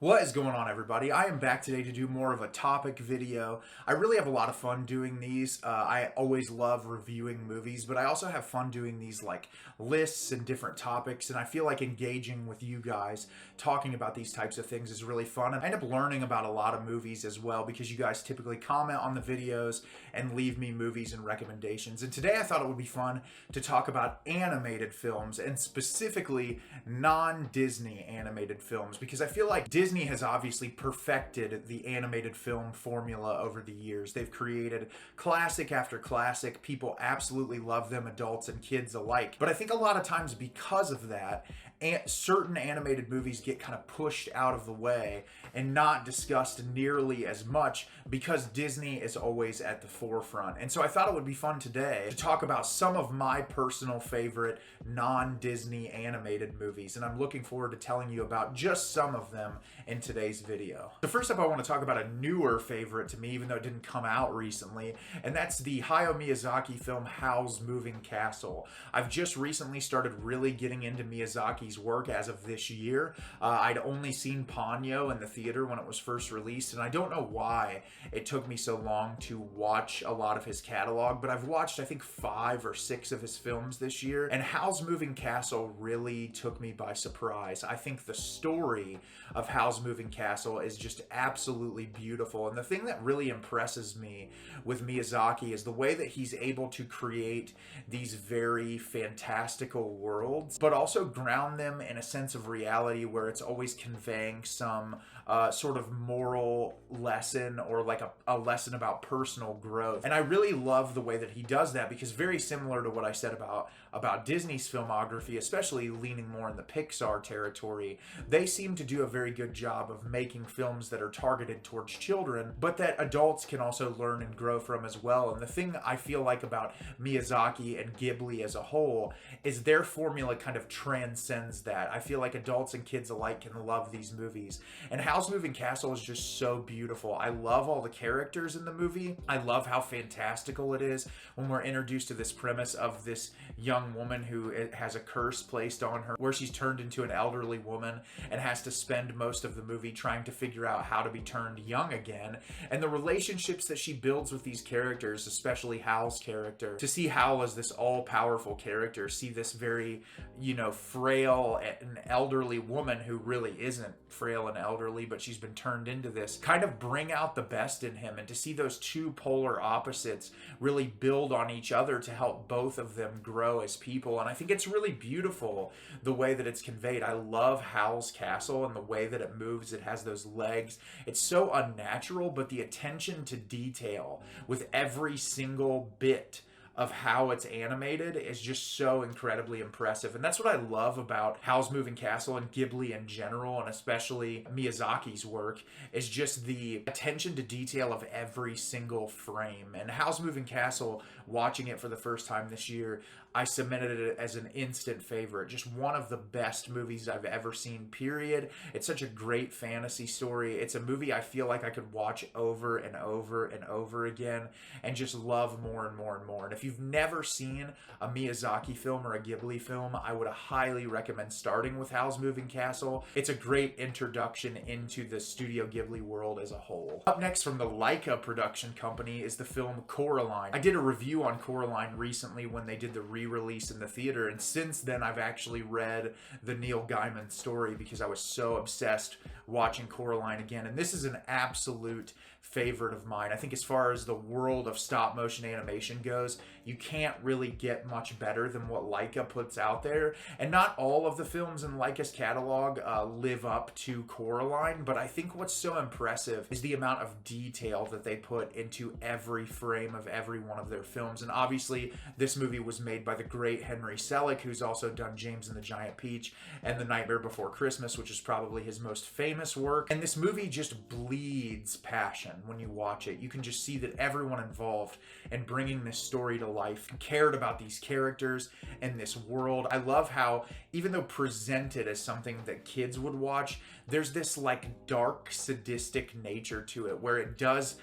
What is going on, everybody? I am back today to do more of a topic video. I really have a lot of fun doing these. I always love reviewing movies, but I also have fun doing these like lists and different topics, and I feel like engaging with you guys talking about these types of things is really fun. And I end up learning about a lot of movies as well because you guys typically comment on the videos and leave me movies and recommendations. And today I thought it would be fun to talk about animated films, and specifically non-Disney animated films, because I feel like Disney has obviously perfected the animated film formula over the years. They've created classic after classic. People absolutely love them, adults and kids alike. But I think a lot of times because of that, certain animated movies get kind of pushed out of the way and not discussed nearly as much because Disney is always at the forefront. And so I thought it would be fun today to talk about some of my personal favorite non-Disney animated movies, and I'm looking forward to telling you about just some of them in today's video. So first up, I want to talk about a newer favorite to me, even though it didn't come out recently, and that's the Hayao Miyazaki film Howl's Moving Castle. I've just recently started really getting into Miyazaki's work as of this year. I'd only seen Ponyo in the theater when it was first released, and I don't know why it took me so long to watch a lot of his catalog, but I've watched I think 5 or 6 of his films this year, and Howl's Moving Castle really took me by surprise. I think the story of Howl's Moving Castle is just absolutely beautiful, and the thing that really impresses me with Miyazaki is the way that he's able to create these very fantastical worlds, but also ground them in a sense of reality where it's always conveying some sort of moral lesson or like a lesson about personal growth. And I really love the way that he does that, because very similar to what I said about Disney's filmography, especially leaning more in the Pixar territory, they seem to do a very good job of making films that are targeted towards children, but that adults can also learn and grow from as well. And the thing I feel like about Miyazaki and Ghibli as a whole is their formula kind of transcends that. I feel like adults and kids alike can love these movies. And Howl's Moving Castle is just so beautiful. I love all the characters in the movie. I love how fantastical it is when we're introduced to this premise of this young woman who has a curse placed on her where she's turned into an elderly woman and has to spend most of the movie trying to figure out how to be turned young again. And the relationships that she builds with these characters, especially Howl's character, to see Howl as this all-powerful character, see this very, frail and elderly woman who really isn't frail and elderly, but she's been turned into this, kind of bring out the best in him, and to see those two polar opposites really build on each other to help both of them grow as people. And I think it's really beautiful the way that it's conveyed. I love Howl's Castle and the way that it moves. It has those legs. It's so unnatural, but the attention to detail with every single bit of how it's animated is just so incredibly impressive. And that's what I love about Howl's Moving Castle and Ghibli in general, and especially Miyazaki's work, is just the attention to detail of every single frame. And Howl's Moving Castle, watching it for the first time this year, I cemented it as an instant favorite. Just one of the best movies I've ever seen, period. It's such a great fantasy story. It's a movie I feel like I could watch over and over and over again and just love more and more and more. And if you've never seen a Miyazaki film or a Ghibli film, I would highly recommend starting with Howl's Moving Castle. It's a great introduction into the Studio Ghibli world as a whole. Up next, from the Laika production company, is the film Coraline. I did a review on Coraline recently when they did the re-release in the theater, and since then I've actually read the Neil Gaiman story because I was so obsessed watching Coraline again. And this is an absolute favorite of mine. I think as far as the world of stop motion animation goes, you can't really get much better than what Laika puts out there. And not all of the films in Laika's catalog live up to Coraline, but I think what's so impressive is the amount of detail that they put into every frame of every one of their films. And obviously this movie was made by the great Henry Selick, who's also done James and the Giant Peach and The Nightmare Before Christmas, which is probably his most famous work. And this movie just bleeds passion when you watch it. You can just see that everyone involved in bringing this story to life cared about these characters and this world. I love how, even though presented as something that kids would watch, there's this like dark, sadistic nature to it where it does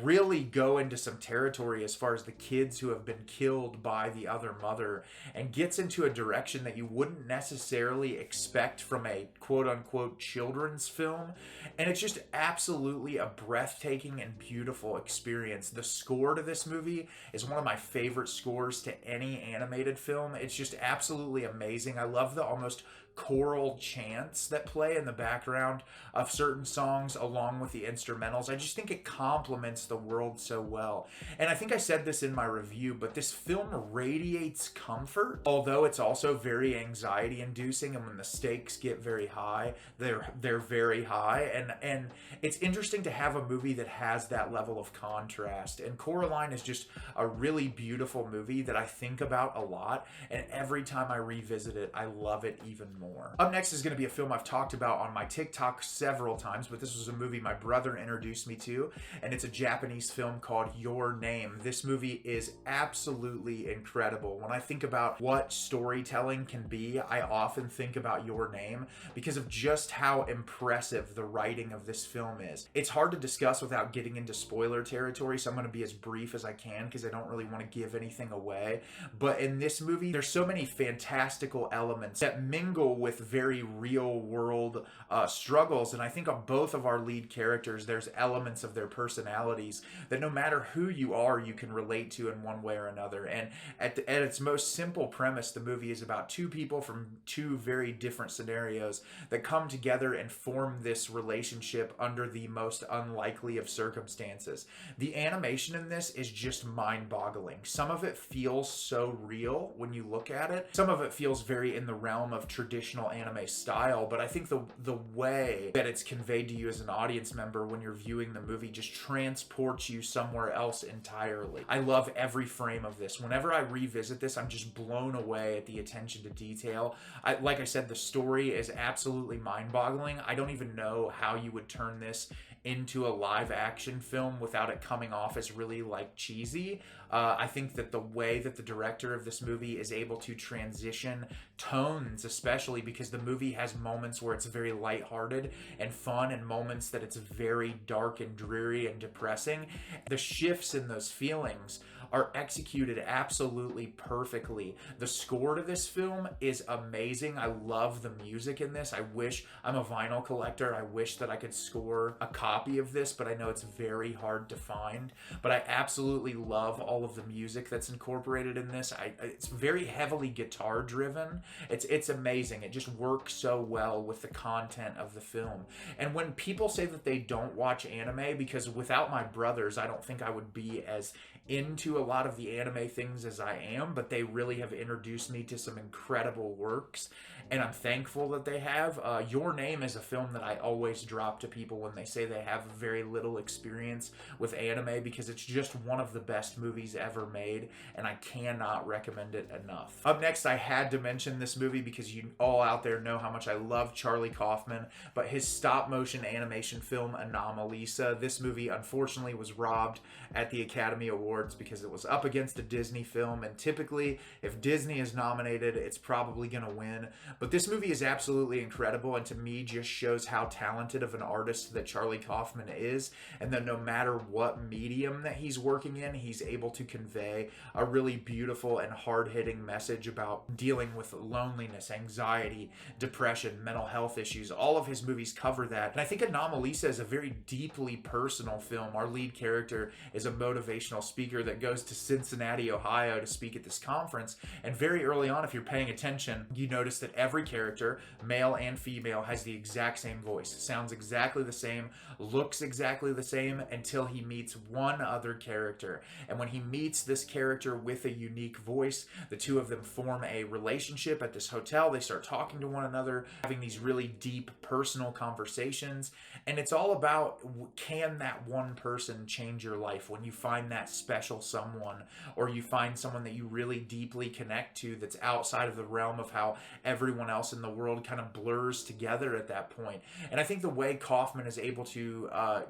really go into some territory as far as the kids who have been killed by the other mother, and gets into a direction that you wouldn't necessarily expect from a quote unquote children's film. And it's just absolutely a breathtaking and beautiful experience. The score to this movie is one of my favorite scores to any animated film. It's just absolutely amazing. I love the almost choral chants that play in the background of certain songs along with the instrumentals. I just think it complements the world so well. And I think I said this in my review, but this film radiates comfort, although it's also very anxiety inducing, and when the stakes get very high, they're very high. And it's interesting to have a movie that has that level of contrast. And Coraline is just a really beautiful movie that I think about a lot, and every time I revisit it, I love it even more. Up next is going to be a film I've talked about on my TikTok several times, but this was a movie my brother introduced me to, and it's a Japanese film called Your Name. This movie is absolutely incredible. When I think about what storytelling can be, I often think about Your Name because of just how impressive the writing of this film is. It's hard to discuss without getting into spoiler territory, so I'm going to be as brief as I can because I don't really want to give anything away. But in this movie, there's so many fantastical elements that mingle with very real world struggles, and I think on both of our lead characters there's elements of their personalities that no matter who you are, you can relate to in one way or another. And at its most simple premise, the movie is about two people from two very different scenarios that come together and form this relationship under the most unlikely of circumstances. The animation in this is just mind-boggling. Some of it feels so real when you look at it. Some of it feels very in the realm of traditional anime style, but I think the way that it's conveyed to you as an audience member when you're viewing the movie just transports you somewhere else entirely. I love every frame of this. Whenever I revisit this, I'm just blown away at the attention to detail. Like I said, the story is absolutely mind-boggling. I don't even know how you would turn this into a live action film without it coming off as really like cheesy. I think that the way that the director of this movie is able to transition tones, especially because the movie has moments where it's very lighthearted and fun and moments that it's very dark and dreary and depressing. The shifts in those feelings are executed absolutely perfectly. The score to this film is amazing. I love the music in this. I'm a vinyl collector. I wish that I could score a copy of this, but I know it's very hard to find. But I absolutely love all of the music that's incorporated in this. It's very heavily guitar driven. It's amazing. It just works so well with the content of the film. And when people say that they don't watch anime, because without my brothers, I don't think I would be as into a lot of the anime things as I am, but they really have introduced me to some incredible works, and I'm thankful that they have. Your Name is a film that I always drop to people when they say they have very little experience with anime, because it's just one of the best movies ever made, and I cannot recommend it enough. Up next, I had to mention this movie because you all out there know how much I love Charlie Kaufman, but his stop-motion animation film, Anomalisa, this movie unfortunately was robbed at the Academy Awards because it was up against a Disney film, and typically if Disney is nominated, it's probably going to win. But this movie is absolutely incredible, and to me just shows how talented of an artist that Charlie Kaufman is, and that no matter what medium that he's working in, he's able to convey a really beautiful and hard-hitting message about dealing with loneliness, anxiety, depression, mental health issues. All of his movies cover that, and I think Anomalisa is a very deeply personal film. Our lead character is a motivational speaker that goes to Cincinnati, Ohio to speak at this conference, and very early on, if you're paying attention, you notice that every character, male and female, has the exact same voice, sounds exactly the same, looks exactly the same, until he meets one other character. And when he meets this character with a unique voice, the two of them form a relationship at this hotel. They start talking to one another, having these really deep personal conversations, and it's all about, can that one person change your life when you find that special someone, or you find someone that you really deeply connect to that's outside of the realm of how everyone everyone else in the world kind of blurs together at that point. And I think the way Kaufman is able to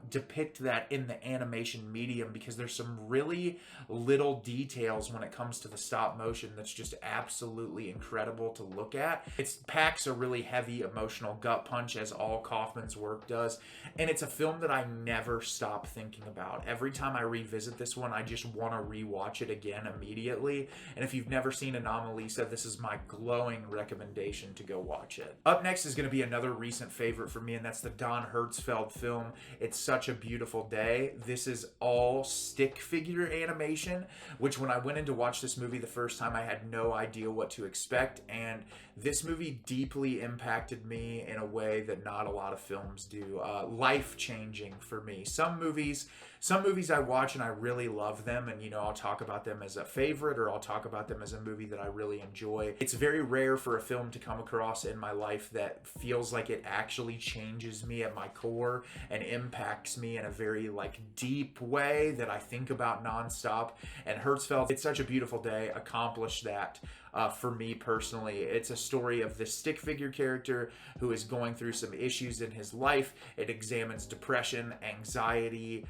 depict that in the animation medium, because there's some really little details when it comes to the stop motion that's just absolutely incredible to look at. It packs a really heavy emotional gut punch, as all Kaufman's work does, and it's a film that I never stop thinking about. Every time I revisit this one, I just want to rewatch it again immediately. And if you've never seen Anomalisa, this is my glowing recommendation to go watch it. Up next is going to be another recent favorite for me, and that's the Don Hertzfeldt film, It's Such a Beautiful Day. This is all stick figure animation, which when I went in to watch this movie the first time, I had no idea what to expect, and this movie deeply impacted me in a way that not a lot of films do. Life-changing for me. Some movies I watch and I really love them, and I'll talk about them as a favorite, or I'll talk about them as a movie that I really enjoy. It's very rare for a film to come across in my life that feels like it actually changes me at my core and impacts me in a very deep way that I think about nonstop. And Hertzfeldt, It's Such a Beautiful Day accomplished that. For me personally, it's a story of this stick figure character who is going through some issues in his life. It examines depression, anxiety,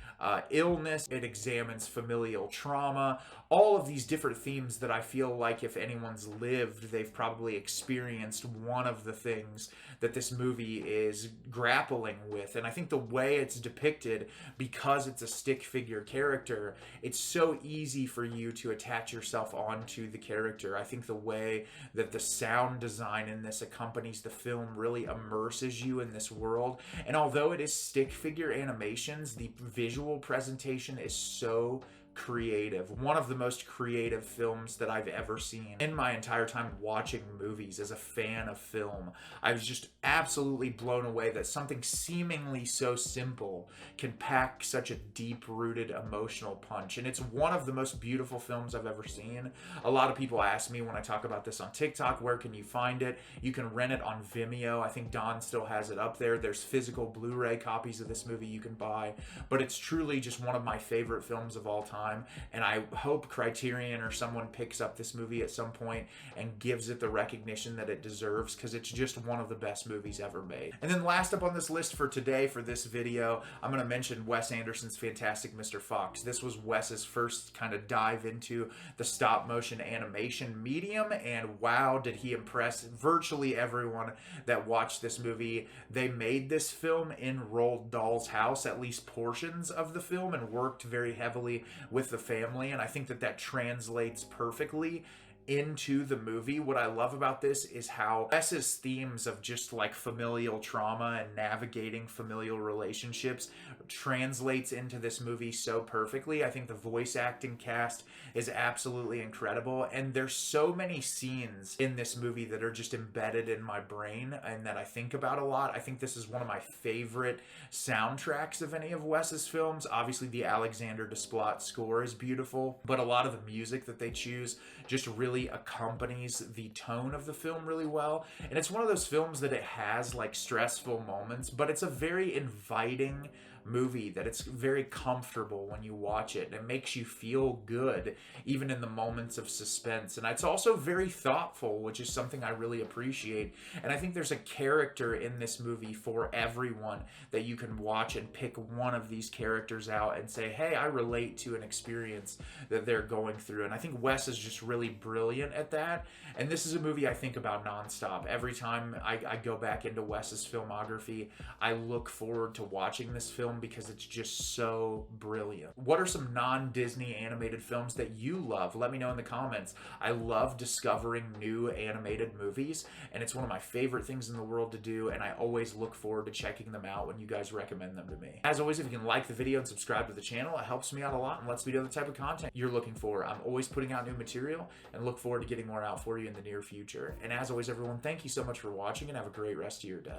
illness. It examines familial trauma. All of these different themes that I feel like if anyone's lived, they've probably experienced one of the things that this movie is grappling with. And I think the way it's depicted, because it's a stick figure character, it's so easy for you to attach yourself onto the character. I think the way that the sound design in this accompanies the film really immerses you in this world. And although it is stick figure animations, the visual presentation is so creative. One of the most creative films that I've ever seen in my entire time watching movies as a fan of film. I was just absolutely blown away that something seemingly so simple can pack such a deep-rooted emotional punch. And it's one of the most beautiful films I've ever seen. A lot of people ask me when I talk about this on TikTok, where can you find it? You can rent it on Vimeo. I think Don still has it up there. There's physical Blu-ray copies of this movie you can buy. But it's truly just one of my favorite films of all time. And I hope Criterion or someone picks up this movie at some point and gives it the recognition that it deserves, because it's just one of the best movies ever made. And then last up on this list for today, for this video, I'm going to mention Wes Anderson's Fantastic Mr. Fox. This was Wes's first kind of dive into the stop motion animation medium, and wow, did he impress virtually everyone that watched this movie. They made this film in Roald Dahl's house, at least portions of the film, and worked very heavily with the family, and I think that translates perfectly into the movie. What I love about this is how Wes's themes of just familial trauma and navigating familial relationships translates into this movie so perfectly. I think the voice acting cast is absolutely incredible, and there's so many scenes in this movie that are just embedded in my brain and that I think about a lot. I think this is one of my favorite soundtracks of any of Wes's films. Obviously the Alexander Desplat score is beautiful, but a lot of the music that they choose just really accompanies the tone of the film really well. And it's one of those films that it has stressful moments, but it's a very inviting movie that it's very comfortable when you watch it, and it makes you feel good even in the moments of suspense. And it's also very thoughtful, which is something I really appreciate. And I think there's a character in this movie for everyone that you can watch and pick one of these characters out and say, hey, I relate to an experience that they're going through. And I think Wes is just really brilliant at that. And this is a movie I think about nonstop. Every time I go back into Wes's filmography, I look forward to watching this film because it's just so brilliant. What are some non-Disney animated films that you love? Let me know in the comments. I love discovering new animated movies, and it's one of my favorite things in the world to do, and I always look forward to checking them out when you guys recommend them to me. As always, if you can like the video and subscribe to the channel, it helps me out a lot and lets me know the type of content you're looking for. I'm always putting out new material and look forward to getting more out for you in the near future. And as always, everyone, thank you so much for watching, and have a great rest of your day.